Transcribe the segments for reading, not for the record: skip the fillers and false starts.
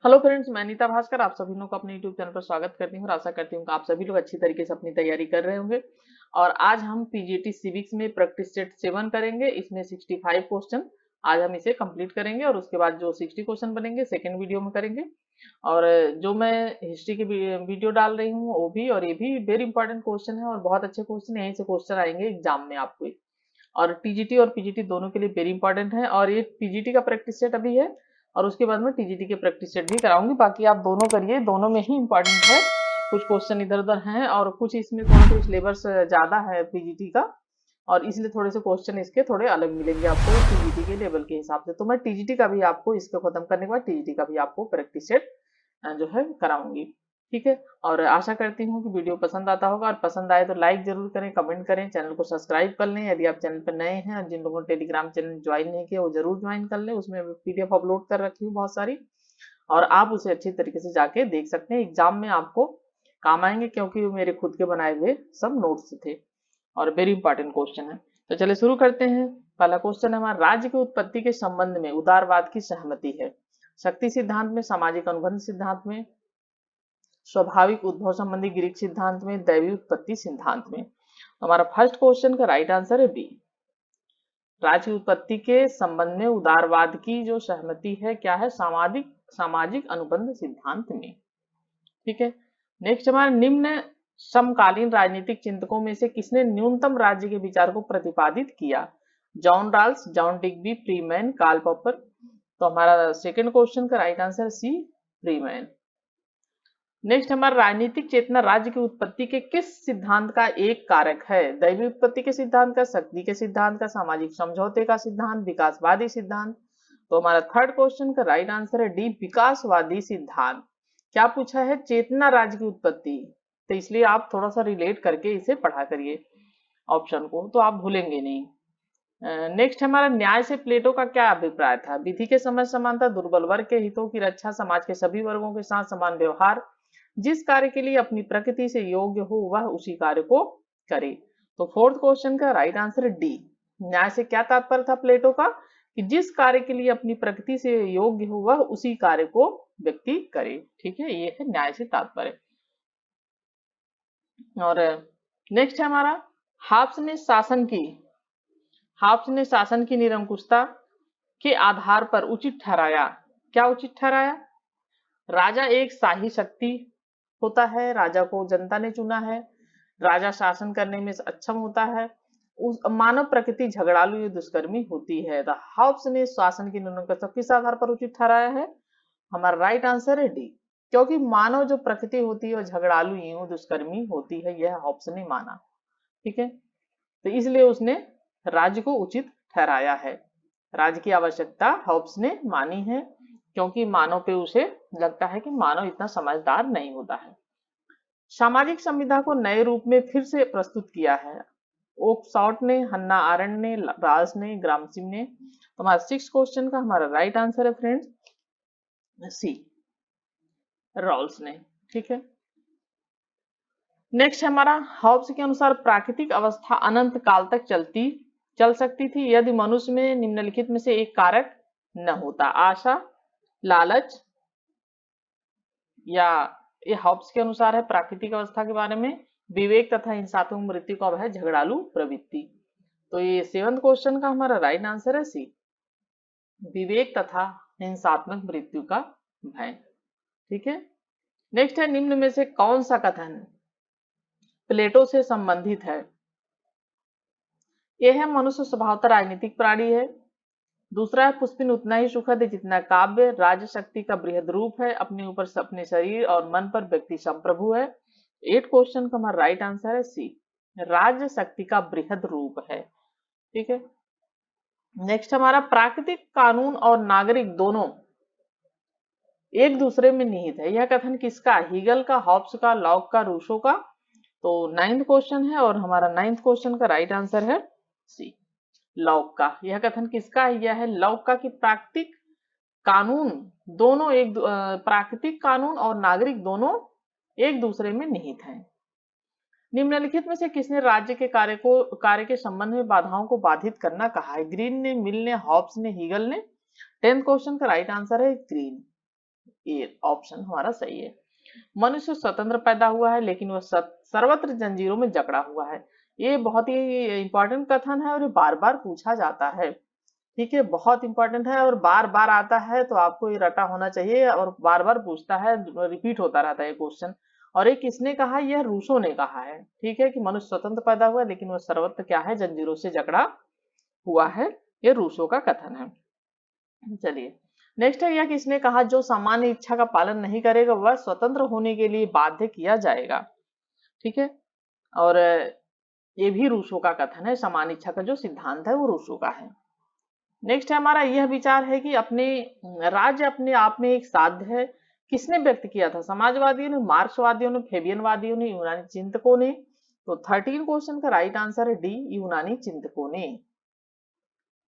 Hello friends, मैं नीता भास्कर आप सभी लोग को अपने यूट्यूब चैनल पर स्वागत करती हूँ और आशा करती हूँ कि आप सभी लोग अच्छी तरीके से अपनी तैयारी कर रहे होंगे। और आज हम पीजीटी सिविक्स में प्रैक्टिस सेट 7 करेंगे। इसमें 65 क्वेश्चन आज हम इसे कंप्लीट करेंगे और उसके बाद जो 60 क्वेश्चन बनेंगे सेकेंड वीडियो में करेंगे। और जो मैं हिस्ट्री की वीडियो डाल रही हूँ वो भी, और ये भी वेरी इंपॉर्टेंट क्वेश्चन है और बहुत अच्छे क्वेश्चन, यहीं से क्वेश्चन आएंगे एग्जाम में आपको। और टीजीटी और पीजीटी दोनों के लिए वेरी इंपॉर्टेंट है। और ये पीजीटी का प्रैक्टिस सेट अभी है और उसके बाद में टीजीटी के प्रैक्टिस सेट भी कराऊंगी। बाकी आप दोनों करिए, दोनों में ही इंपॉर्टेंट है। कुछ क्वेश्चन इधर उधर हैं और कुछ इसमें थोड़ा सा सिलेबस ज्यादा है पीजीटी का, और इसलिए थोड़े से क्वेश्चन इसके थोड़े अलग मिलेंगे आपको टीजीटी के लेवल के हिसाब से। तो मैं टीजीटी का भी आपको इसको खत्म करने के बाद टीजीटी का भी आपको प्रैक्टिस सेट जो है कराऊंगी। ठीक है, और आशा करती हूँ कि वीडियो पसंद आता होगा, और पसंद आए तो लाइक जरूर करें, कमेंट करें, चैनल को सब्सक्राइब कर लें यदि आप चैनल पर नए हैं। और जिन लोगों ने टेलीग्राम चैनल ज्वाइन नहीं किया वो जरूर ज्वाइन कर लें, उसमें पीडीएफ अपलोड कर रखी हूँ बहुत सारी, और आप उसे अच्छी तरीके से जाके देख सकते हैं। एग्जाम में आपको काम आएंगे क्योंकि वो मेरे खुद के बनाए हुए सब नोट्स थे और वेरी इंपॉर्टेंट क्वेश्चन है। तो चलिए शुरू करते हैं। पहला क्वेश्चन है हमारा, राज्य की उत्पत्ति के संबंध में उदारवाद की सहमति है। शक्ति सिद्धांत में, सामाजिक अनुबंध सिद्धांत में, स्वाभाविक उद्भव संबंधी ग्रीक सिद्धांत में, दैवी उत्पत्ति सिद्धांत में। तो हमारा फर्स्ट क्वेश्चन का राइट आंसर है बी। राज्य की उत्पत्ति के संबंध में उदारवाद की जो सहमति है क्या है, सामाजिक सामाजिक अनुबंध सिद्धांत में। ठीक है, नेक्स्ट हमारा, निम्न समकालीन राजनीतिक चिंतकों में से किसने न्यूनतम राज्य के विचार को प्रतिपादित किया। John Rawls, John Digby, Freeman, Karl Popper. तो हमारा सेकंड क्वेश्चन का right answer C, Freeman. Next हमारा, राजनीतिक चेतना राज्य की उत्पत्ति के किस सिद्धांत का एक कारक है। दैवी उत्पत्ति के सिद्धांत का, शक्ति के सिद्धांत का, सामाजिक समझौते का सिद्धांत, विकासवादी सिद्धांत। तो हमारा थर्ड क्वेश्चन का राइट आंसर है डी, विकासवादी सिद्धांत। क्या पूछा है, चेतना राज्य की उत्पत्ति, तो इसलिए आप थोड़ा सा रिलेट करके इसे पढ़ा करिए ऑप्शन को, तो आप भूलेंगे नहीं। नेक्स्ट हमारा, न्याय से प्लेटो का क्या अभिप्राय था। विधि के समय समानता, दुर्बल वर्ग के हितों की रक्षा, समाज के सभी वर्गों के साथ समान व्यवहार, जिस कार्य के लिए अपनी प्रकृति से योग्य हो वह उसी कार्य को करे। तो फोर्थ क्वेश्चन का राइट आंसर डी, न्याय से क्या तात्पर्य था प्लेटो का, कि जिस कार्य के लिए अपनी प्रकृति से योग्य हो वह उसी कार्य को व्यक्ति करे। ठीक है, ये है न्याय से तात्पर्य। और नेक्स्ट है हमारा, हाब्स ने शासन की हाब्स ने शासन की निरंकुशता के आधार पर उचित ठहराया। क्या उचित ठहराया, राजा एक शाही शक्ति होता है, राजा को जनता ने चुना है, राजा शासन करने में सक्षम होता है, उस मानव प्रकृति झगड़ालू या दुष्कर्मी होती है। द हाब्स ने शासन की निरंकुशता किस आधार पर उचित ठहराया है, हमारा राइट आंसर है डी, क्योंकि मानव जो प्रकृति होती है वो झगड़ालू एवं दुष्कर्मी होती है, यह हाब्स ने माना। ठीक है, तो इसलिए उसने राज्य को उचित ठहराया है। राज्य की आवश्यकता हाब्स ने मानी है क्योंकि मानव पे उसे लगता है कि मानव इतना समझदार नहीं होता है। सामाजिक संविधा को नए रूप में फिर से प्रस्तुत किया है। ओकशॉट ने, हन्ना आरेंट ने, राल्स ने, ग्रामसी ने। तो हमारा सिक्स क्वेश्चन का हमारा राइट आंसर है फ्रेंड्स सी, रॉल्स ने। ठीक है, नेक्स्ट हमारा, हॉब्स के अनुसार प्राकृतिक अवस्था अनंत काल तक चल सकती थी यदि मनुष्य में निम्नलिखित में से एक कारक न होता। आशा, लालच, या ये हॉब्स के अनुसार है प्राकृतिक अवस्था के बारे में, विवेक तथा हिंसात्मक मृत्यु का भय, झगड़ालू प्रवृत्ति। तो ये सेवंथ क्वेश्चन का हमारा राइट आंसर है सी, विवेक तथा हिंसात्मक मृत्यु का भय। ठीक है, नेक्स्ट है, निम्न में से कौन सा कथन प्लेटो से संबंधित है। यह है, मनुष्य स्वभावतः राजनीतिक प्राणी है। दूसरा है, पुष्पिन उतना ही सुखद है जितना काव्य। राज्य शक्ति का बृहद रूप है, अपने ऊपर अपने शरीर और मन पर व्यक्ति संप्रभु है। 8 क्वेश्चन का हमारा राइट आंसर है सी, राज्य शक्ति का बृहद रूप है। ठीक है, नेक्स्ट हमारा, प्राकृतिक कानून और नागरिक दोनों एक दूसरे में निहित है। यह कथन किसका, हीगल का, हॉब्स का, लॉक का, रूसो का। तो 9th क्वेश्चन है और हमारा 9th क्वेश्चन का राइट आंसर है सी, लॉक का। यह कथन किसका है, यह है लॉक का, कि प्राकृतिक कानून दोनों प्राकृतिक कानून और नागरिक दोनों एक दूसरे में निहित हैं। निम्नलिखित में से किसने राज्य के कार्य के संबंध में बाधाओं को बाधित करना कहा है। ग्रीन ने, मिल ने, हॉब्स ने, हीगल ने। 10th क्वेश्चन का राइट आंसर है ग्रीन। ये ऑप्शन हमारा सही है। मनुष्य स्वतंत्र पैदा हुआ है लेकिन वह सर्वत्र जंजीरों में जकड़ा हुआ है। ये बहुत ही इंपॉर्टेंट कथन है और ये बार बार पूछा जाता है। ठीक है, बहुत इंपॉर्टेंट है और बार बार आता है, तो आपको ये रटा होना चाहिए और बार बार पूछता है, रिपीट होता रहता है ये क्वेश्चन। और ये किसने कहा? यह रूसो ने कहा है। ठीक है, कि मनुष्य स्वतंत्र पैदा हुआ लेकिन वह सर्वत्र क्या है? जंजीरों से जकड़ा हुआ है। ये रूसो का कथन है। चलिए नेक्स्ट है, यह किसने कहा? जो सामान्य इच्छा का पालन नहीं करेगा वह स्वतंत्र होने के लिए बाध्य किया जाएगा। ठीक है, और ये भी रूसो का कथन है। सामान्य इच्छा का जो सिद्धांत है वो रूसो का है। नेक्स्ट है हमारा, यह विचार है कि अपने राज्य अपने आप में एक साध्य है। किसने व्यक्त किया था? समाजवादियों ने, मार्क्सवादियों ने, फेबियनवादियों ने, यूनानी चिंतकों ने। तो 13 क्वेश्चन का राइट आंसर है डी, यूनानी चिंतकों ने।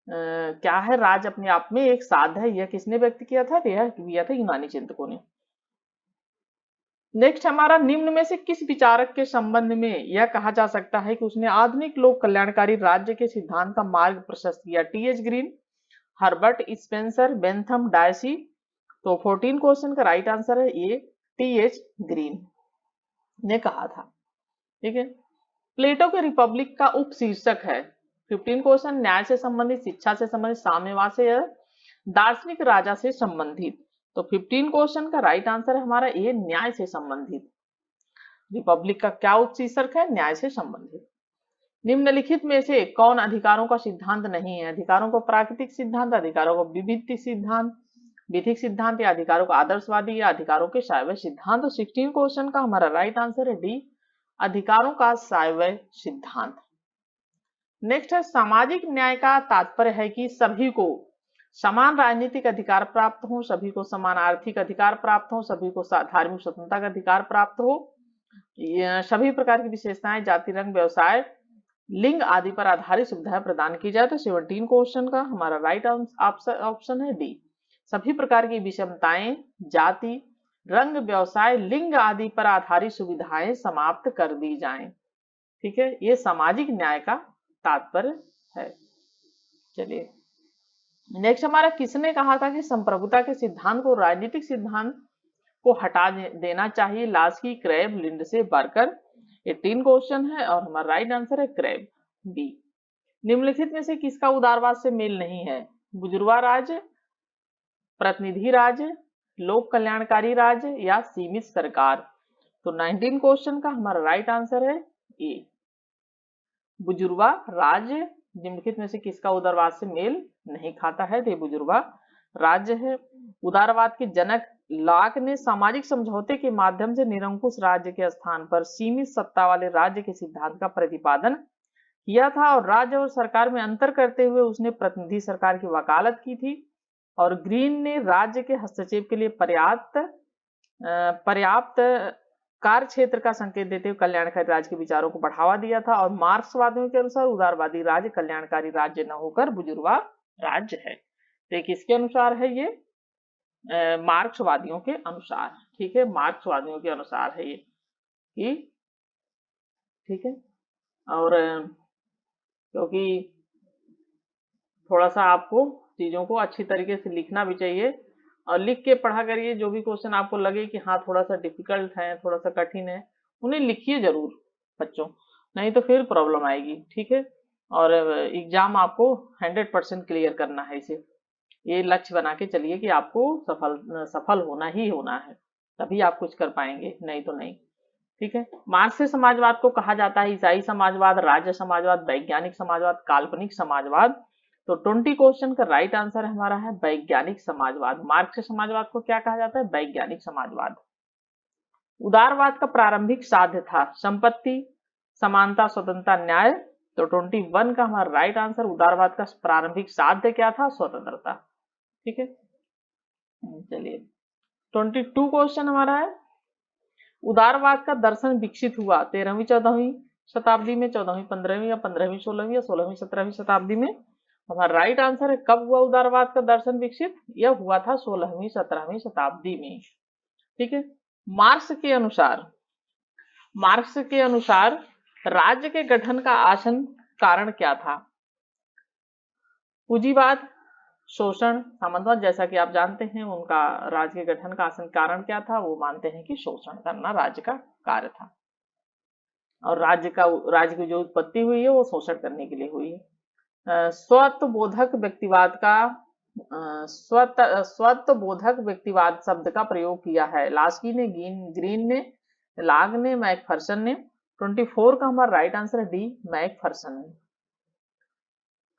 क्या है? राज्य अपने आप में एक साध्य है, यह किसने व्यक्त किया था? यह किया था यूनानी चिंतकों ने। नेक्स्ट हमारा, निम्न में से किस विचारक के संबंध में यह कहा जा सकता है कि उसने आधुनिक लोक कल्याणकारी राज्य के सिद्धांत का मार्ग प्रशस्त किया? TH. Green, Herbert Spencer, Bentham, Dicey. तो 14 क्वेश्चन का राइट आंसर है ये, टी.एच. ग्रीन ने कहा था। ठीक है, प्लेटो के रिपब्लिक का उपशीर्षक है। 15 क्वेश्चन, न्याय से संबंधित, शिक्षा से संबंधित, साम्यवाद से, दार्शनिक राजा से संबंधित। तो 15 क्वेश्चन का राइट आंसर है हमारा ये, न्याय से संबंधित। रिपब्लिक का क्या उपशीर्षक है? न्याय से संबंधित। निम्नलिखित में से कौन अधिकारों का सिद्धांत नहीं है? अधिकारों को प्राकृतिक सिद्धांत, अधिकारों को विभिन्न सिद्धांत, विधिक सिद्धांत, या अधिकारों को आदर्शवादी, या अधिकारों के सायवय सिद्धांत। तो 16 क्वेश्चन का हमारा राइट आंसर है डी, अधिकारों का सायवय सिद्धांत। नेक्स्ट है, सामाजिक न्याय का तात्पर्य है कि सभी को समान राजनीतिक अधिकार प्राप्त हो, सभी को समान आर्थिक अधिकार प्राप्त हो, सभी को धार्मिक स्वतंत्रता का अधिकार प्राप्त हो, सभी प्रकार की विशेषताएं, जाति, रंग, व्यवसाय, लिंग आदि पर आधारित सुविधाएं प्रदान की जाए। तो 17 क्वेश्चन का हमारा राइट ऑप्शन है डी, सभी प्रकार की विषमताएं, जाति, रंग, व्यवसाय, लिंग आदि पर आधारित सुविधाएं समाप्त कर दी जाएं। ठीक है, ये सामाजिक न्याय का तात्पर्य है। चलिए नेक्स्ट हमारा, किसने कहा था कि संप्रभुता के सिद्धांत को राजनीतिक सिद्धांत को हटा देना चाहिए? Laski, Krabbe, Lindsay, Barker. 18 question है और हमारा राइट आंसर है क्रैब, बी। निम्नलिखित में से किसका उदारवाद से मेल नहीं है? बुजुर्गा राज्य, प्रतिनिधि राज्य, लोक कल्याणकारी राज्य, या सीमित सरकार। तो 19 क्वेश्चन का हमारा राइट आंसर है ए, बुजुर्गा राज्य निम्नलिखित में से किसका उदारवाद से मेल नहीं खाता है? तो बुजुर्गा राज्य है। उदारवाद के जनक लॉक ने सामाजिक समझौते के माध्यम से निरंकुश राज्य के स्थान पर सीमित सत्ता वाले राज्य के सिद्धांत का प्रतिपादन किया था, और राज्य और सरकार में अंतर करते हुए उसने प्रतिनिधि सरकार की वकालत की थी। और ग्रीन ने राज्य के हस्तक्षेप के लिए पर्याप्त कार्य क्षेत्र का संकेत देते हुए कल्याणकारी राज्य के विचारों को बढ़ावा दिया था। और मार्क्सवादियों के अनुसार उदारवादी राज्य कल्याणकारी राज्य न होकर बुजुर्गा राज्य है। तो किसके अनुसार है ये? मार्क्सवादियों के अनुसार। ठीक है, मार्क्सवादियों के अनुसार है ये। ठीक है, और क्योंकि थोड़ा सा आपको चीजों को अच्छी तरीके से लिखना भी चाहिए और लिख के पढ़ा करिए। जो भी क्वेश्चन आपको लगे कि हाँ थोड़ा सा डिफिकल्ट है, थोड़ा सा कठिन है, उन्हें लिखिए जरूर बच्चों, नहीं तो फिर प्रॉब्लम आएगी। ठीक है, और एग्जाम आपको 100% क्लियर करना है इसे, ये लक्ष्य बना के चलिए कि आपको सफल होना ही होना है, तभी आप कुछ कर पाएंगे, नहीं तो नहीं। ठीक है, मार्क्सिस्ट समाजवाद को कहा जाता है ईसाई समाजवाद, राज्य समाजवाद, वैज्ञानिक समाजवाद, काल्पनिक समाजवाद। तो 20 क्वेश्चन का राइट आंसर हमारा है वैज्ञानिक समाजवाद। मार्क्सिस्ट समाजवाद को क्या कहा जाता है? वैज्ञानिक समाजवाद। उदारवाद का प्रारंभिक साध्य था संपत्ति, समानता, स्वतंत्रता, न्याय। तो 21 का हमारा राइट आंसर, उदारवाद का प्रारंभिक साध्य क्या था? स्वतंत्रता। ठीक है, चलिए 22 क्वेश्चन हमारा है, उदारवाद का दर्शन विकसित हुआ 13वीं 14वीं शताब्दी में, 14वीं 15वीं, या 15वीं 16वीं, या 16वीं 17वीं शताब्दी में? हमारा राइट आंसर है कब हुआ उदारवाद का दर्शन विकसित? यह हुआ था 16वीं 17वीं शताब्दी में। ठीक है, मार्क्स के अनुसार राज्य के गठन का आसन कारण क्या था? पूंजीवाद, शोषण, सामंतवाद, जैसा कि आप जानते हैं उनका राज्य के गठन का आसन कारण क्या था, वो मानते हैं कि शोषण करना राज्य का कार्य था, और राज्य की जो उत्पत्ति हुई है वो शोषण करने के लिए हुई है। स्वत्वबोधक व्यक्तिवाद का स्वत्वबोधक व्यक्तिवाद शब्द का प्रयोग किया है। लास्की ने, ग्रीन ने, लाग ने, मैकफरसन ने। 24 का हमारा राइट आंसर है डी, मैकफरसन ने।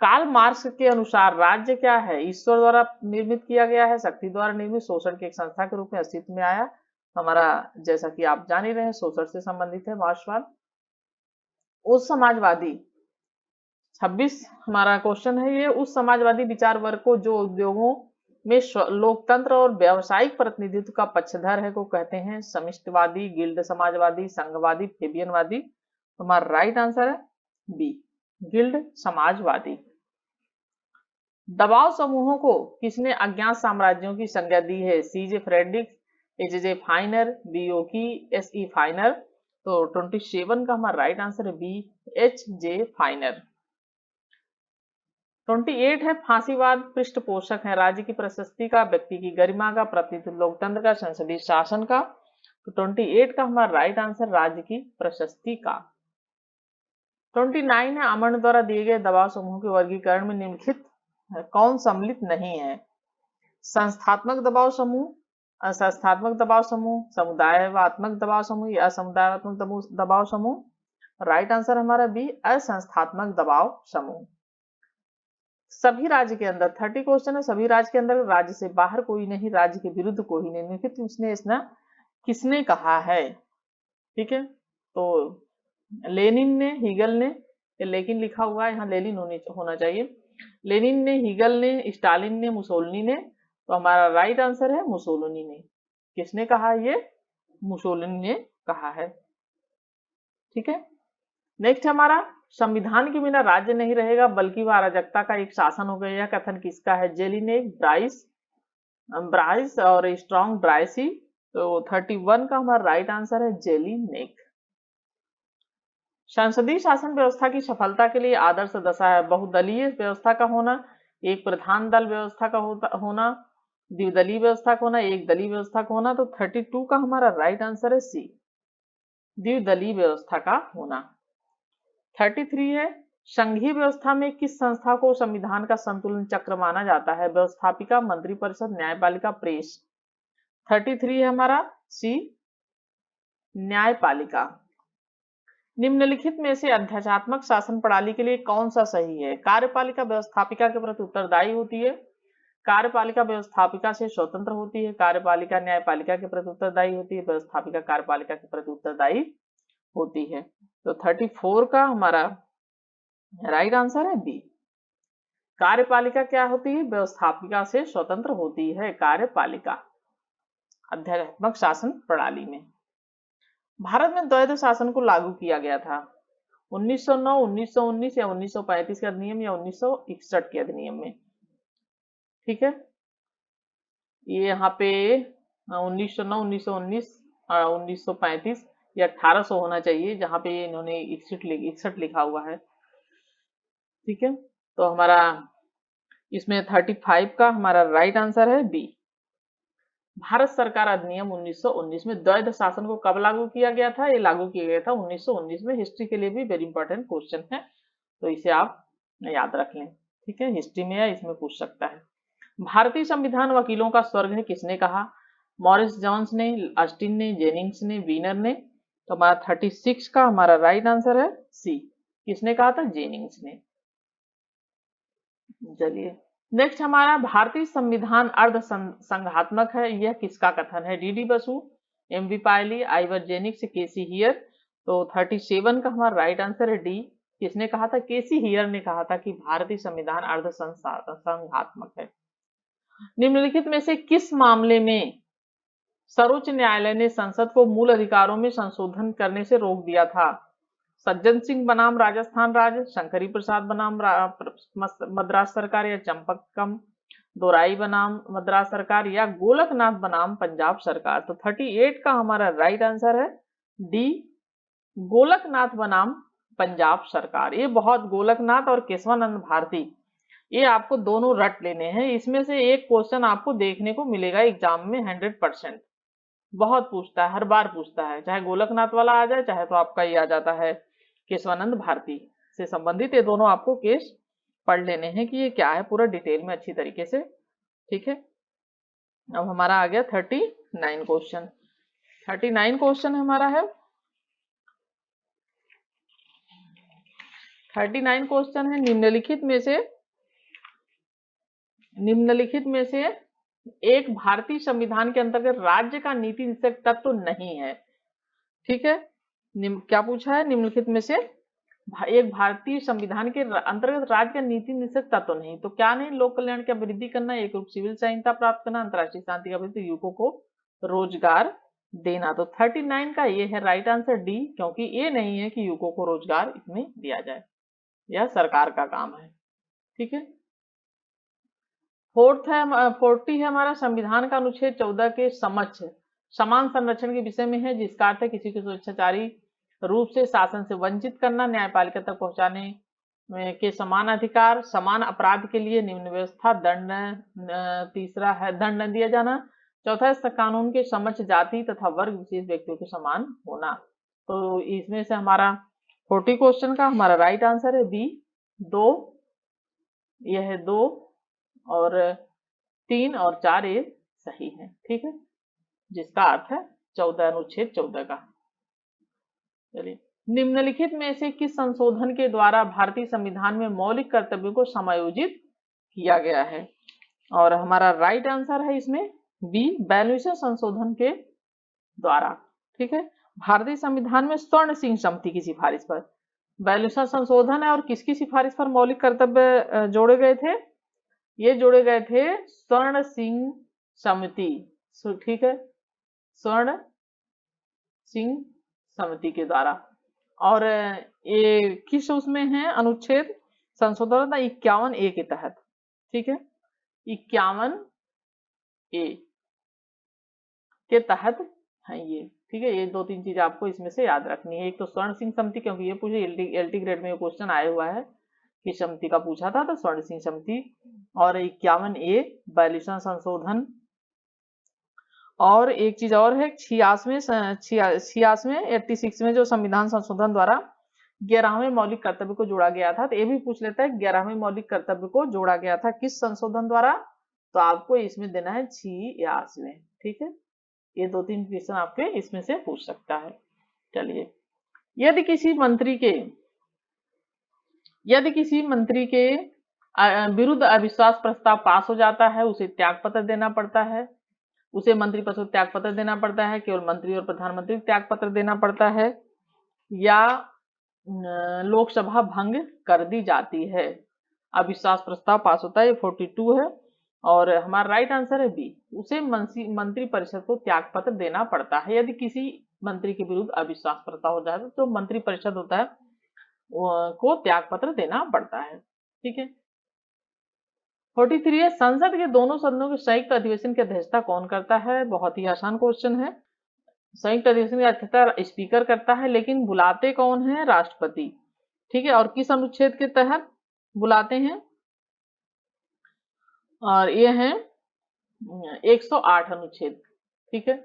कार्ल मार्क्स के अनुसार राज्य क्या है? ईश्वर द्वारा निर्मित किया गया है, शक्ति द्वारा निर्मित, शोषण की एक संस्था के रूप में अस्तित्व में आया। हमारा, जैसा कि आप जान ही रहे हैं, शोषण से संबंधित है मार्क्सवाद। उस समाजवादी 26 हमारा क्वेश्चन है ये। उस समाजवादी विचार वर्ग को जो उद्योगों में लोकतंत्र और व्यावसायिक प्रतिनिधित्व का पक्षधर है को कहते हैं समिष्टवादी, गिल्ड समाजवादी, संघवादी, फेबियनवादी। तो हमारा राइट आंसर है बी, गिल्ड समाजवादी। दबाव समूहों को किसने अज्ञात साम्राज्यों की संज्ञा दी है? सीजे फ्रेडरिक, एच.जे. फाइनर, बी.ओ.की, एस.ई. फाइनर। तो 27 का हमारा राइट आंसर है बी, एच.जे. फाइनर। 28 है फांसीवाद पृष्ठपोषक है राज्य की प्रशस्ति का, व्यक्ति की गरिमा का, प्रतिनिधित्व लोकतंत्र का, संसदीय शासन का। तो 28 का हमारा राइट आंसर राज्य की प्रशस्ति का। 29 है अमन द्वारा दिए गए दबाव समूह के वर्गीकरण में निम्नलिखित कौन सम्मिलित नहीं है? संस्थात्मक दबाव समूह, असंस्थात्मक दबाव समूह, समुदायवात्मक दबाव समूह या असमुदायात्मक दबाव समूह। राइट आंसर हमारा बी, असंस्थात्मक दबाव समूह। सभी राज्य के अंदर 30 क्वेश्चन है, सभी राज्य के अंदर राज्य से बाहर कोई नहीं, राज्य के विरुद्ध कोई नहीं, निम्नलिखित उसने इसने किसने कहा है? ठीक है, तो लेनिन ने, हीगल ने, लेकिन लिखा हुआ है यहाँ लेनिन होना चाहिए। लेनिन ने, हीगल ने, स्टालिन ने, मुसोलिनी ने। तो हमारा राइट आंसर है मुसोलिनी ने। किसने कहा? ये मुसोलिनी ने कहा है। ठीक है, नेक्स्ट हमारा, संविधान के बिना राज्य नहीं रहेगा बल्कि वह अराजकता का एक शासन हो गया, यह कथन किसका है? जेलिनेक, ब्राइस और स्ट्रॉन्ग ड्राइसी। तो 31 का हमारा राइट आंसर है जेलिनेक। संसदीय शासन व्यवस्था की सफलता के लिए आदर्श दशा है बहुदलीय व्यवस्था का होना, एक प्रधान दल व्यवस्था का होना, द्विदलीय व्यवस्था का होना, एक दलीय व्यवस्था का होना। तो 32 का हमारा राइट आंसर है सी, द्विदलीय व्यवस्था का होना। 33 है संघीय व्यवस्था में किस संस्था को संविधान का संतुलन चक्र माना जाता है? व्यवस्थापिका, मंत्रिपरिषद, न्यायपालिका, प्रेस। 33 है हमारा सी, न्यायपालिका। निम्नलिखित में से अध्यात्मक शासन प्रणाली के लिए कौन सा सही है? कार्यपालिका व्यवस्थापिका के प्रति उत्तरदायी होती है, कार्यपालिका व्यवस्थापिका से स्वतंत्र होती है, कार्यपालिका न्यायपालिका के प्रति उत्तरदायी होती है, व्यवस्थापिका कार्यपालिका के प्रति उत्तरदायी होती है। तो 34 का हमारा राइट आंसर है बी, कार्यपालिका क्या होती है? व्यवस्थापिका से स्वतंत्र होती है कार्यपालिका अध्यात्मक शासन प्रणाली में। भारत में द्वैध शासन को लागू किया गया था 1909, 1919 या 1935 के अधिनियम या 1961 के अधिनियम में। ठीक है, ये यहाँ पे 1909, 1919, 1935 या 1800 होना चाहिए, जहाँ पे इन्होंने 61 लिखा हुआ है। ठीक है, तो हमारा इसमें 35 का हमारा राइट आंसर है बी। भारत सरकार अधिनियम 1919 में द्वैध शासन को कब लागू किया गया था? ये लागू किया गया था 1919 में। हिस्ट्री के लिए भी वेरी इंपॉर्टेंट क्वेश्चन है, तो इसे आप याद रख लें। ठीक है, हिस्ट्री में या इसमें पूछ सकता है। भारतीय संविधान वकीलों का स्वर्ग है किसने कहा? मॉरिस जॉन्स ने, ऑस्टिन ने, जेनिंग्स ने, वीनर ने। तो हमारा 36 का हमारा राइट आंसर है सी, किसने कहा था? जेनिंग्स ने। चलिए नेक्स्ट हमारा, भारतीय संविधान अर्ध संघात्मक है, यह किसका कथन है? डी.डी. बसु, एम.बी. पायली, आइवर जेनिक्स, के.सी. हियर। तो 37 का हमारा राइट आंसर है डी, किसने कहा था? के.सी. हियर ने कहा था कि भारतीय संविधान अर्ध संघात्मक है। निम्नलिखित में से किस मामले में सर्वोच्च न्यायालय ने संसद को मूल अधिकारों में संशोधन करने से रोक दिया था? सज्जन सिंह बनाम राजस्थान राज्य, शंकरी प्रसाद बनाम मद्रास सरकार, या चंपकम दोराई बनाम मद्रास सरकार, या गोलकनाथ बनाम पंजाब सरकार। तो 38 का हमारा राइट आंसर है डी, गोलकनाथ बनाम पंजाब सरकार। ये बहुत, गोलकनाथ और केशवानंद भारती ये आपको दोनों रट लेने हैं, इसमें से एक क्वेश्चन आपको देखने को मिलेगा एग्जाम में 100%। बहुत पूछता है, हर बार पूछता है, चाहे गोलकनाथ वाला आ जाए, चाहे तो आपका ये आ जाता है केशवानंद भारती से संबंधित। ये दोनों आपको केस पढ़ लेने हैं कि ये क्या है, पूरा डिटेल में अच्छी तरीके से। ठीक है, अब हमारा आ गया 39 क्वेश्चन। 39 क्वेश्चन हमारा है, 39 क्वेश्चन है निम्नलिखित में से एक भारतीय संविधान के अंतर्गत राज्य का नीति निषेधक तत्व तो नहीं है। ठीक है, क्या पूछा है, निम्नलिखित में से एक भारतीय संविधान के अंतर्गत राज्य का नीति निषेधक तत्व तो नहीं, तो क्या नहीं, लोक कल्याण की वृद्धि करना, एक रूप सिविल संहिता प्राप्त करना, अंतर्राष्ट्रीय शांति का वृद्धि, युवकों को रोजगार देना। तो 39 का ये है राइट आंसर डी, क्योंकि ये नहीं है कि युवकों को रोजगार इसमें दिया जाए, यह सरकार का काम है। ठीक है, 40 है हमारा, संविधान का अनुच्छेद 14 के समक्ष समान संरक्षण के विषय में है, जिसका अर्थ है किसी को स्वेच्छाचारी रूप से शासन से वंचित करना, न्यायपालिका तक पहुंचाने के समान अधिकार, समान अपराध के लिए निम्न व्यवस्था, दंड, तीसरा है दंड न दिया जाना, चौथा है कानून के समक्ष जाति तथा वर्ग विशेष व्यक्तियों के समान होना। तो इसमें से हमारा 40 क्वेश्चन का हमारा राइट आंसर है बी, 2, यह है 2 और 3 और 4 ये सही है। ठीक है, जिसका अर्थ है 14 अनुच्छेद 14 का। चलिए, निम्नलिखित में से किस संशोधन के द्वारा भारतीय संविधान में मौलिक कर्तव्यों को समायोजित किया गया है, और हमारा राइट आंसर है इसमें बी, 42वें संशोधन के द्वारा। ठीक है, भारतीय संविधान में स्वर्ण सिंह समिति की सिफारिश पर 42वां संशोधन है, और किसकी सिफारिश पर मौलिक कर्तव्य जोड़े गए थे, ये जोड़े गए थे स्वर्ण सिंह समिति। ठीक है, स्वर्ण सिंह समिति के द्वारा। और ये किस उसमें है, अनुच्छेद संशोधन 51A के तहत। ठीक है, 51A के तहत है ये। ठीक है, ये 2-3 चीज आपको इसमें से याद रखनी है। एक तो स्वर्ण सिंह समिति, क्योंकि ये पूछे एलटी ग्रेड में ये क्वेश्चन आया हुआ है कि समिति का पूछा था, तो स्वर्ण सिंह समिति। और 51A 42वां संशोधन। और एक चीज और है, 86 में जो संविधान संशोधन द्वारा 11वें मौलिक कर्तव्य को जोड़ा गया था, तो ये भी पूछ लेता है 11वें मौलिक कर्तव्य को जोड़ा गया था किस संशोधन द्वारा, तो आपको इसमें देना है 86। ठीक है, ये 2-3 क्वेश्चन आपके इसमें से पूछ सकता है। चलिए, यदि किसी मंत्री के विरुद्ध अविश्वास प्रस्ताव पास हो जाता है, उसे त्यागपत्र देना पड़ता है, उसे मंत्री पद को त्यागपत्र देना पड़ता है, केवल मंत्री और प्रधानमंत्री को त्यागपत्र देना पड़ता है, या लोकसभा भंग कर दी जाती है। अविश्वास प्रस्ताव पास होता है, ये 42 है, और हमारा राइट आंसर है बी, उसे मंत्री परिषद को त्यागपत्र देना पड़ता है। यदि किसी मंत्री के विरुद्ध अविश्वास प्रस्ताव हो जाए तो मंत्री परिषद होता है को त्यागपत्र देना पड़ता है। ठीक है, 43 है, संसद के दोनों सदनों के संयुक्त अधिवेशन की अध्यक्षता कौन करता है। बहुत ही आसान क्वेश्चन है। संयुक्त अधिवेशन की अध्यक्षता स्पीकर करता है, लेकिन बुलाते कौन है, राष्ट्रपति। ठीक है, और किस अनुच्छेद के तहत बुलाते हैं, और ये है 108 अनुच्छेद। ठीक है,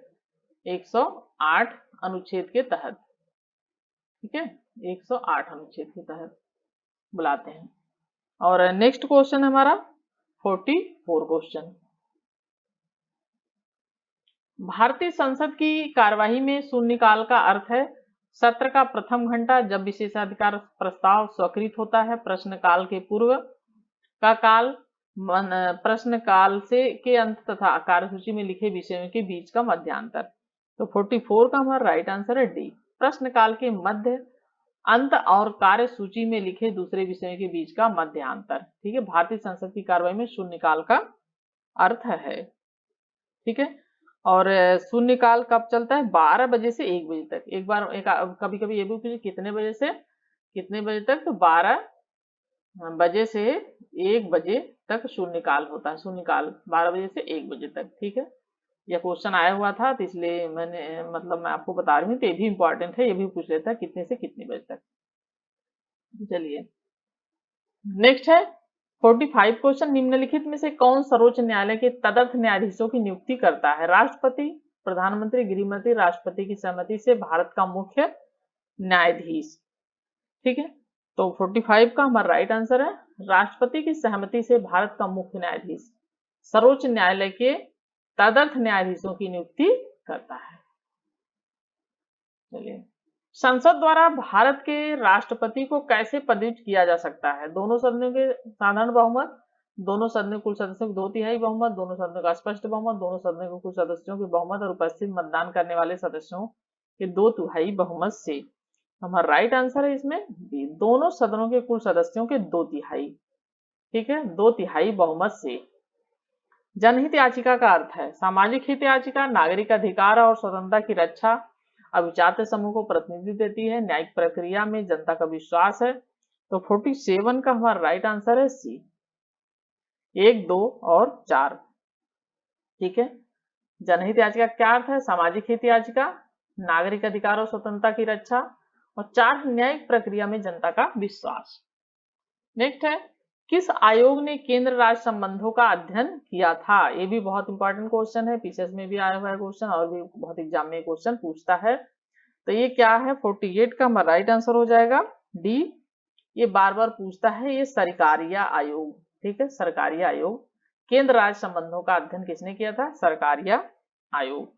108 अनुच्छेद के तहत। ठीक है, 108 अनुच्छेद के तहत बुलाते हैं। और नेक्स्ट क्वेश्चन हमारा 44 क्वेश्चन, भारतीय संसद की कार्यवाही में शून्यकाल का अर्थ है सत्र का प्रथम घंटा, जब विशेषाधिकार प्रस्ताव स्वीकृत होता है, प्रश्नकाल के पूर्व का काल, प्रश्नकाल से के अंत तथा कार्यसूची में लिखे विषयों के बीच का मध्यांतर। तो 44 का हमारा राइट आंसर है डी, प्रश्नकाल के मध्य, अंत और कार्य सूची में लिखे दूसरे विषयों के बीच का मध्यांतर। ठीक है, भारतीय संसद की कार्यवाही में शून्यकाल का अर्थ है। ठीक है, और शून्यकाल कब चलता है, 12 बजे से 1 बजे तक। एक बार कभी कभी ये भी पूछे कितने बजे से कितने बजे तक, तो 12 बजे से 1 बजे तक शून्यकाल होता है। शून्यकाल 12 बजे से 1 बजे तक। ठीक है, यह क्वेश्चन आया हुआ था, तो इसलिए मैं आपको बता रही हूँ, तो ये भी इंपॉर्टेंट है, ये भी पूछ लेता है कितने से कितने बजे तक। चलिए, नेक्स्ट है 45 क्वेश्चन, निम्नलिखित में से कौन सर्वोच्च न्यायालय के तदर्थ न्यायाधीशों की नियुक्ति करता है? राष्ट्रपति, प्रधानमंत्री, गृहमंत्री, राष्ट्रपति की सहमति से भारत का मुख्य न्यायाधीश। ठीक है, तो 45 का हमारा राइट आंसर है राष्ट्रपति की सहमति से भारत का मुख्य न्यायाधीश सर्वोच्च न्यायालय के तदर्थ न्यायाधीशों की नियुक्ति करता है। चलिए, संसद द्वारा भारत के राष्ट्रपति को कैसे पदच्युत किया जा सकता है? दोनों सदनों के साधारण बहुमत, दोनों सदनों के कुल सदस्यों के 2/3 बहुमत, दोनों सदनों का स्पष्ट बहुमत, दोनों सदनों के कुल सदस्यों के बहुमत और उपस्थित मतदान करने वाले सदस्यों के 2/3 बहुमत से। हमारा राइट आंसर है इसमें बी, दोनों सदनों के कुल सदस्यों के 2/3। ठीक है, 2/3 बहुमत से। जनहित याचिका का अर्थ है सामाजिक हित याचिका, नागरिक अधिकार और स्वतंत्रता की रक्षा, अभिजात समूह को प्रतिनिधि देती है, न्यायिक प्रक्रिया में जनता का विश्वास है। तो 47 का हमारा राइट आंसर है सी, 1, 2 और 4। ठीक है, जनहित याचिका क्या अर्थ है? सामाजिक हित याचिका, नागरिक अधिकार और स्वतंत्रता की रक्षा, और 4 न्यायिक प्रक्रिया में जनता का विश्वास। नेक्स्ट है, किस आयोग ने केंद्र राज्य संबंधों का अध्ययन किया था? ये भी बहुत इंपॉर्टेंट क्वेश्चन है, पीसीएस में भी आया हुआ है क्वेश्चन और भी बहुत एग्जाम में क्वेश्चन पूछता है। तो ये क्या है? 48 का हमारा राइट आंसर हो जाएगा डी। ये बार बार पूछता है, ये सरकारिया आयोग। ठीक है, सरकारिया आयोग। केंद्र राज्य संबंधों का अध्ययन किसने किया था? सरकारिया आयोग।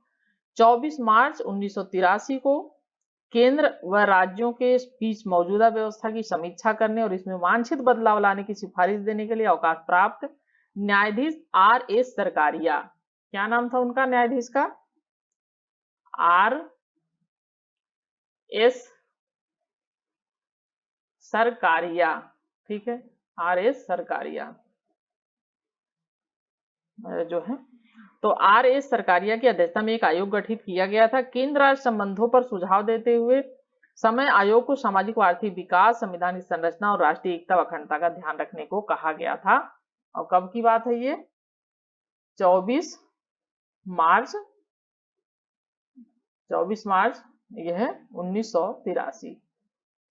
24 मार्च 1983 को केंद्र व राज्यों के बीच मौजूदा व्यवस्था की समीक्षा करने और इसमें वांछित बदलाव लाने की सिफारिश देने के लिए अवकाश प्राप्त न्यायाधीश R.S. सरकारिया, क्या नाम था उनका न्यायाधीश का? R.S. सरकारिया। ठीक है, R.S. सरकारिया जो है, तो R.S. सरकारिया की अध्यक्षता में एक आयोग गठित किया गया था। केंद्र राज्य संबंधों पर सुझाव देते हुए समय आयोग को सामाजिक व आर्थिक विकास, संविधान की संरचना और राष्ट्रीय एकता व अखंडता का ध्यान रखने को कहा गया था। और कब की बात है ये? 24 मार्च यह है 1983।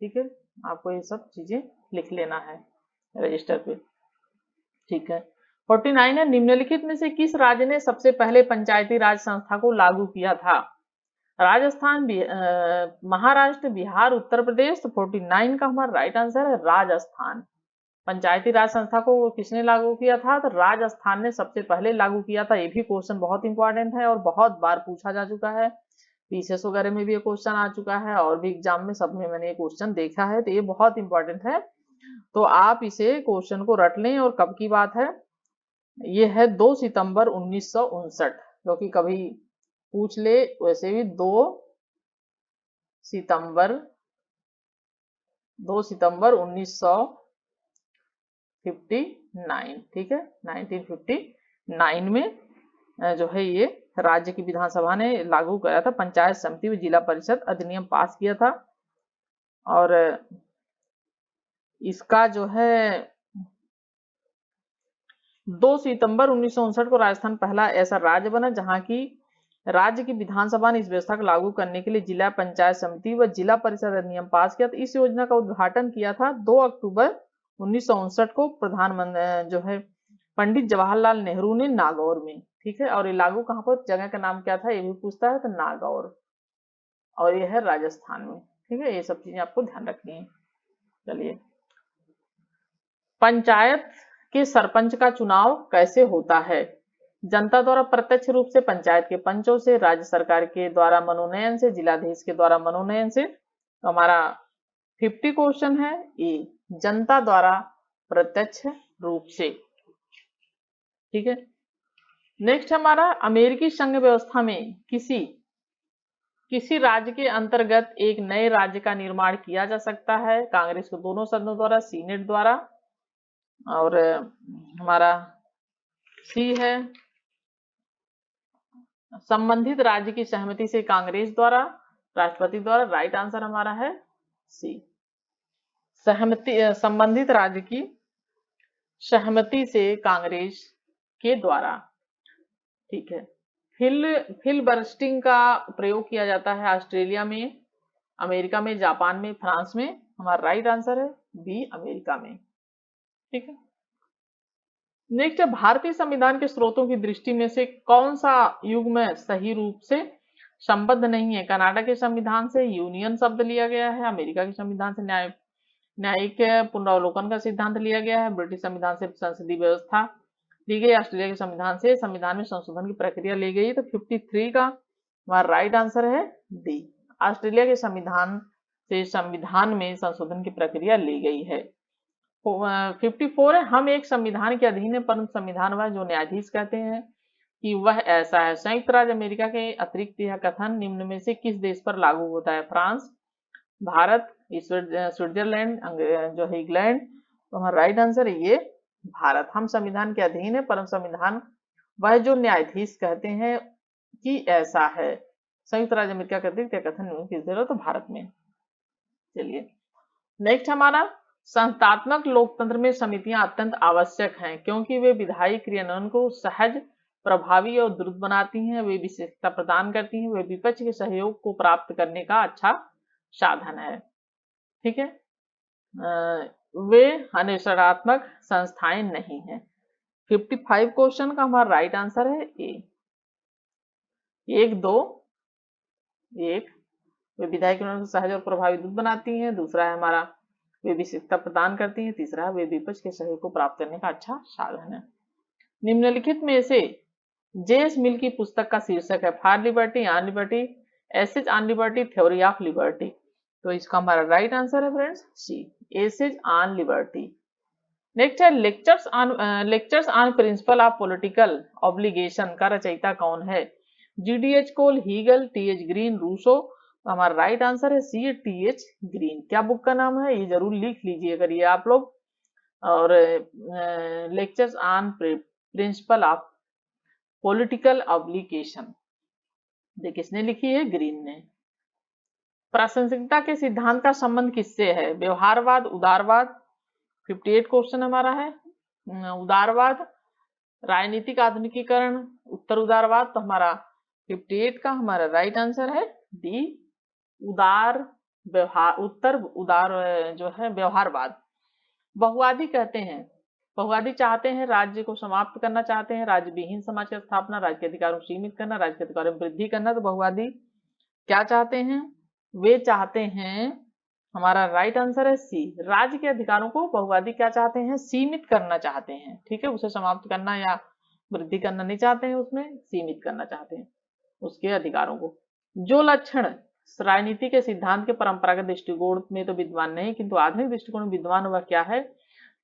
ठीक है, आपको ये सब चीजें लिख लेना है रजिस्टर पे। ठीक है, 49 है, निम्नलिखित में से किस राज्य ने सबसे पहले पंचायती राज संस्था को लागू किया था? राजस्थान, महाराष्ट्र, बिहार, उत्तर प्रदेश। तो 49 का हमारा राइट आंसर है राजस्थान। पंचायती राज संस्था को किसने लागू किया था? तो राजस्थान ने सबसे पहले लागू किया था। ये भी क्वेश्चन बहुत इंपॉर्टेंट है और बहुत बार पूछा जा चुका है, पीसीएस वगैरह में भी ये क्वेश्चन आ चुका है और भी एग्जाम में सब में मैंने ये क्वेश्चन देखा है, तो ये बहुत इंपॉर्टेंट है। तो आप इसे क्वेश्चन को रट लें। और कब की बात है? ये है 2 सितंबर 1959, क्योंकि कभी पूछ ले वैसे भी 2 सितंबर 1959। ठीक है, 1959 में जो है ये राज्य की विधानसभा ने लागू किया था, पंचायत समिति व जिला परिषद अधिनियम पास किया था। और इसका जो है 2 सितंबर 1959 को राजस्थान पहला ऐसा राज्य बना जहां की राज्य की विधानसभा ने इस व्यवस्था को लागू करने के लिए जिला पंचायत समिति व जिला परिषद अधिनियम पास किया था। इस योजना का उद्घाटन किया था 2 अक्टूबर 1959 को प्रधानमंत्री जो है पंडित जवाहरलाल नेहरू ने नागौर में। ठीक है, और ये लागू कहां पर, जगह का नाम क्या था ये भी पूछता है, तो नागौर, और यह है राजस्थान में। ठीक है, ये सब चीजें आपको ध्यान रखनी है। चलिए, पंचायत के सरपंच का चुनाव कैसे होता है? जनता द्वारा प्रत्यक्ष रूप से, पंचायत के पंचों से, राज्य सरकार के द्वारा मनोनयन से, जिलाधीश के द्वारा मनोनयन से। तो हमारा 50 क्वेश्चन है ए, जनता द्वारा प्रत्यक्ष रूप से। ठीक है, नेक्स्ट हमारा अमेरिकी संघ व्यवस्था में किसी राज्य के अंतर्गत एक नए राज्य का निर्माण किया जा सकता है? कांग्रेस को दोनों सदनों द्वारा, सीनेट द्वारा, और हमारा सी है संबंधित राज्य की सहमति से, कांग्रेस द्वारा, राष्ट्रपति द्वारा। राइट आंसर हमारा है सी, संबंधित राज्य की सहमति से कांग्रेस के द्वारा। ठीक है, फिलबर्स्टिंग का प्रयोग किया जाता है ऑस्ट्रेलिया में, अमेरिका में, जापान में, फ्रांस में। हमारा राइट आंसर है बी, अमेरिका में। ठीक है, नेक्स्ट है, भारतीय संविधान के स्रोतों की दृष्टि में से कौन सा युग्म सही रूप से संबद्ध नहीं है? कनाडा के संविधान से यूनियन शब्द लिया गया है, अमेरिका के संविधान से न्यायिक पुनरावलोकन का सिद्धांत लिया गया है, ब्रिटिश संविधान से संसदीय व्यवस्था ली गई, ऑस्ट्रेलिया के संविधान से संविधान में संशोधन की प्रक्रिया ली गई है। तो 53 का हमारा राइट आंसर है डी, ऑस्ट्रेलिया के संविधान से संविधान में संशोधन की प्रक्रिया ली गई है। 54 है, हम एक संविधान के अधीन है परंतु संविधान वह जो न्यायाधीश कहते हैं कि वह ऐसा है। संयुक्त राज्य अमेरिका के अतिरिक्त यह कथन निम्न में से किस देश पर लागू होता है? फ्रांस, भारत, स्विट्जरलैंड, जो है इंग्लैंड। तो हमारा राइट आंसर है ये भारत। हम संविधान के अधीन है परंतु संविधान वह जो न्यायाधीश कहते हैं कि ऐसा है। संयुक्त राज्य अमेरिका के अतिरिक्त यह कथन निम्न किस देश? तो भारत में। चलिए नेक्स्ट हमारा, संस्थात्मक लोकतंत्र में समितियां अत्यंत आवश्यक हैं क्योंकि वे विधायी क्रियान्वयन को सहज, प्रभावी और द्रुत बनाती हैं, वे विशेषता प्रदान करती हैं, वे विपक्ष के सहयोग को प्राप्त करने का अच्छा साधन है। ठीक है, वे अनुसरणात्मक संस्थाएं नहीं है। 55 क्वेश्चन का हमारा राइट आंसर है ए। 1, 2, 1 वे विधायी क्रियान्वयन को सहज और प्रभावी द्रुत बनाती हैं, दूसरा है हमारा वे विशेषता प्रदान करती हैं, तीसरा वे विपक्ष के सहयोग को प्राप्त करने का अच्छा साधन है। निम्नलिखित में से जेम्स मिल की पुस्तक का शीर्षक है for liberty, on liberty, essays on liberty, theory of liberty. तो इसका हमारा राइट आंसर है friends C, essays on liberty. Next है, lectures on principle of political obligation का रचयिता कौन है? GDH Cole, Hegel, TH Green, Rousseau. तो हमारा राइट आंसर है सी, TH ग्रीन। क्या बुक का नाम है ये जरूर लिख लीजिए अगर ये आप लोग। और lectures on principle of political obligation देखिए किसने लिखी है? ग्रीन ने। प्रासंगिकता के सिद्धांत का संबंध किससे है? व्यवहारवाद, उदारवाद। 58 क्वेश्चन हमारा है। उदारवाद, राजनीतिक आधुनिकीकरण, उत्तर उदारवाद। तो हमारा 58 का हमारा राइट आंसर है डी, उदार व्यवहार, उत्तर उदार जो है व्यवहारवाद। बहुवादी कहते हैं, बहुवादी चाहते हैं राज्य को समाप्त करना चाहते हैं, राज्य विहीन समाज की स्थापना, राज्य के अधिकारों को सीमित करना, राज्य के अधिकारों में वृद्धि करना। तो बहुवादी क्या चाहते हैं? वे चाहते हैं, हमारा राइट आंसर है सी, राज्य के अधिकारों को बहुवादी क्या चाहते हैं? सीमित करना चाहते हैं। ठीक है, उसे समाप्त करना या वृद्धि करना नहीं चाहते हैं, उसमें सीमित करना चाहते हैं उसके अधिकारों को। जो लक्षण राजनीति के सिद्धांत के परंपरागत दृष्टिकोण में तो विद्वान नहीं किंतु आधुनिक दृष्टिकोण में विद्वान वह क्या है?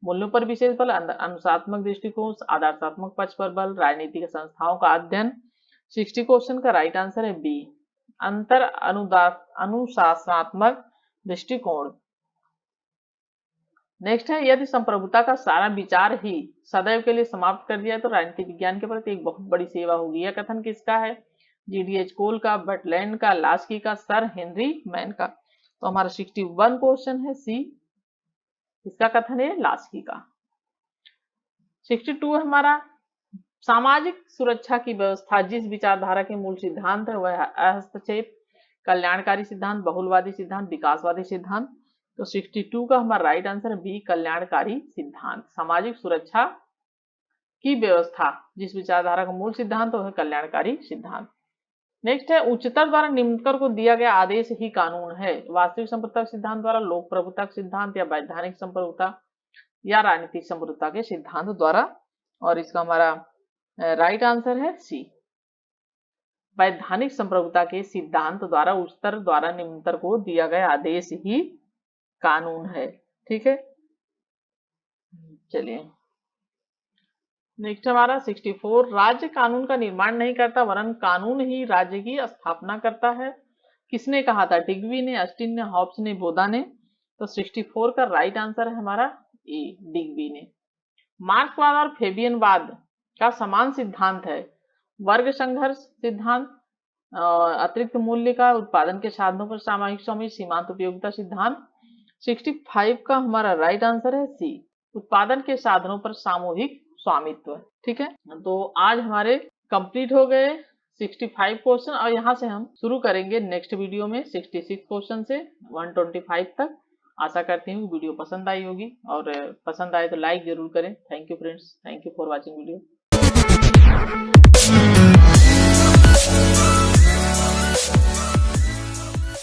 मूल्यों पर विशेष बल, अनुशासनात्मक दृष्टिकोण, आदर्शात्मक पक्ष पर बल, राजनीतिक संस्थाओं का अध्ययन। 60 क्वेश्चन का राइट आंसर है बी, अंतर अनुशासनात्मक दृष्टिकोण। नेक्स्ट है, यदि संप्रभुता का सारा विचार ही सदैव के लिए समाप्त कर दिया तो राजनीतिक विज्ञान के प्रति एक बहुत बड़ी सेवा होगी। यह कथन किसका है? GDH कोल का, बटलैंड का, लास्की का, सर हेनरी मैन का। तो हमारा 61 क्वेश्चन है सी, इसका कथन है लास्की का। 62 हमारा, सामाजिक सुरक्षा की व्यवस्था जिस विचारधारा के मूल सिद्धांत है वह हस्तक्षेप, कल्याणकारी सिद्धांत, बहुलवादी सिद्धांत, विकासवादी सिद्धांत। तो 62 का हमारा राइट आंसर बी, कल्याणकारी सिद्धांत। सामाजिक सुरक्षा की व्यवस्था जिस विचारधारा का मूल सिद्धांत है कल्याणकारी सिद्धांत। नेक्स्ट है, उच्चतर द्वारा निम्नतर को दिया गया आदेश ही कानून है। वास्तविक संप्रभुता सिद्धांत द्वारा, लोक प्रभुता सिद्धांत या वैधानिक संप्रभुता या राजनीतिक संप्रभुता के सिद्धांत द्वारा। और इसका हमारा राइट आंसर है सी, वैधानिक संप्रभुता के सिद्धांत द्वारा उच्चतर द्वारा निम्नतर को दिया गया आदेश ही कानून है। ठीक है, चलिए नेक्स्ट हमारा 64, राज्य कानून का निर्माण नहीं करता वरन कानून ही राज्य की स्थापना करता है। किसने कहा था? डिग्बी ने, अस्टिन ने, हॉब्स ने, बोदा ने। तो 64 का राइट आंसर है हमारा ए, डिग्बी ने। मार्क्सवाद और फेबियनवाद का समान सिद्धांत है वर्ग संघर्ष सिद्धांत, अतिरिक्त मूल्य का उत्पादन के साधनों पर सामूहिक स्वामित्व, सीमांत उपयोगिता सिद्धांत। 65 का हमारा राइट आंसर है सी, उत्पादन के साधनों पर सामूहिक स्वामित्व। ठीक है, तो आज हमारे कंप्लीट हो गए 65 क्वेश्चन और यहाँ से हम शुरू करेंगे नेक्स्ट वीडियो में 66 क्वेश्चन से 125 तक। आशा करती हूँ वीडियो पसंद आई होगी, और पसंद आए तो लाइक जरूर करें। Thank you friends, thank you for watching video.